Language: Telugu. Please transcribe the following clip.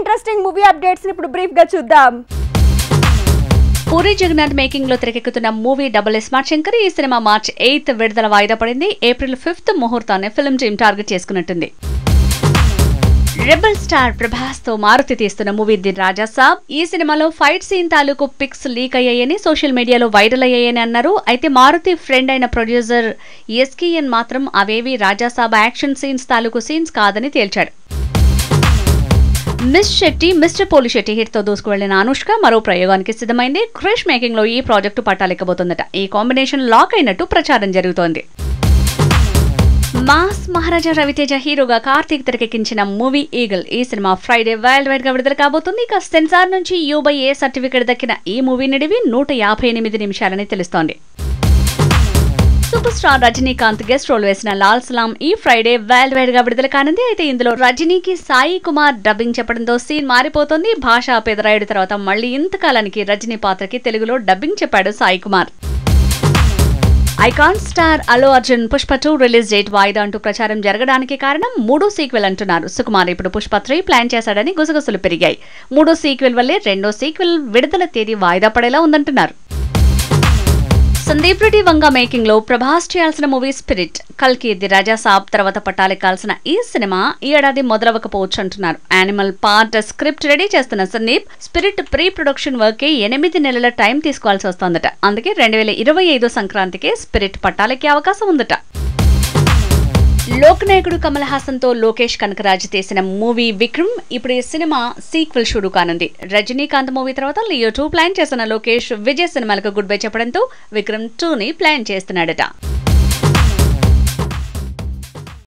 ఇంట్రెస్టింగ్ మూవీ అప్డేట్స్ ని ఇప్పుడు బ్రీఫ్ గా చూద్దాం. పూరి జగన్నాథ్ మేకింగ్ లో తెరకెక్కుతున్న మూవీ డబుల్ స్మార్ట్ శంకర్ ఈ సినిమా మార్చ్ 8 విడుదల వాయిదా పడింది. ఏప్రిల్ 5 ముహూర్తాన్ని ఫిల్మ్ టీమ్ టార్గెట్ చేసుకున్నట్టుంది. రెబల్ స్టార్ ప్రభాస్ తో మారుతి తీస్తున్న మూవీ ది రాజా సాబ్. ఈ సినిమాలో ఫైట్ సీన్ తాలూకు పిక్స్ లీక్ అయ్యాయని సోషల్ మీడియాలో వైరల్ అయ్యాయని అన్నారు. అయితే మారుతి ఫ్రెండ్ అయిన ప్రొడ్యూసర్ ఎస్కేఎన్ మాత్రం అవేవి రాజా సాబ్ యాక్షన్ సీన్స్ తాలూకు సీన్స్ కాదని తేల్చాడు. మిస్ శెట్టి మిస్టర్ పోలి శెట్టి హిట్ తో దూసుకు వెళ్లిన అనుష్క మరో ప్రయోగానికి సిద్ధమైంది. క్రిష్ మేకింగ్ లో ఈ ప్రాజెక్టు పట్టాలెక్కబోతుందట. ఈ కాంబినేషన్ లాక్ అయినట్టు ప్రచారం జరుగుతోంది. మాస్ మహారాజా రవితేజ హీరోగా కార్తీక్ తెరకెక్కించిన మూవీ ఈగల్. ఈ సినిమా ఫ్రైడే వరల్డ్ వైడ్ గా విడుదల కాబోతుంది. ఇక సెన్సార్ నుంచి U/A సర్టిఫికెట్ దక్కిన ఈ మూవీ నిడివి 158 నిమిషాలని తెలుస్తోంది. Super star Rajinikanth guest role వేసిన లాల్ సలాం ఈ ఫ్రైడే వరల్డ్ వైడ్ గా విడుదల కానుంది. అయితే ఇందులో రజనీకి సాయి కుమార్ డబ్బింగ్ చెప్పడంతో సీన్ మారిపోతుంది. భాషా పెదరాయుడు తర్వాత మళ్లీ ఇంతకాలానికి రజనీ పాత్రకి తెలుగులో డబ్బింగ్ చెప్పాడు Sai Kumar. Icon star Allu Arjun Pushpa 2 release date వాయిదా అంటూ ప్రచారం జరగడానికి కారణం 3వ సీక్వెల్ అంటున్నారు. సుకుమార్ ఇప్పుడు పుష్ప 3 ప్లాన్ చేశాడని గుసగుసలు పెరిగాయి. 3వ సీక్వెల్ వల్లే 2వ సీక్వెల్ విడుదల తేదీ వాయిదా పడేలా ఉందంటున్నారు. సందీప్ రెడ్డి వంగ మేకింగ్ లో ప్రభాస్ చేయాల్సిన మూవీ స్పిరిట్. కల్కి ది రాజా సాబ్ తర్వాత పట్టాలెక్కాల్సిన ఈ సినిమా ఈ ఏడాది మొదలవ్వకపోవచ్చు అంటున్నారు. యానిమల్ పార్ట్ స్క్రిప్ట్ రెడీ చేస్తున్న Sandeep spirit pre production work కి 8 నెలల టైం తీసుకోవాల్సి వస్తోందట. అందుకే 2025 సంక్రాంతికి స్పిరిట్ పట్టాలెక్కే అవకాశం ఉందట. లోక్ నాయకుడు కమల్ హాసన్ తో లోకేష్ కనకరాజ్ తీసిన మూవీ విక్రమ్. ఇప్పుడు ఈ సినిమా సీక్వెల్ షురూ కానుంది. రజనీకాంత్ మూవీ తర్వాత లియో 2 ప్లాన్ చేసిన లోకేష్ విజయ్ సినిమాలకు గుడ్ బై చెప్పడంతో విక్రమ్ 2ని ప్లాన్ చేస్తున్నాడట.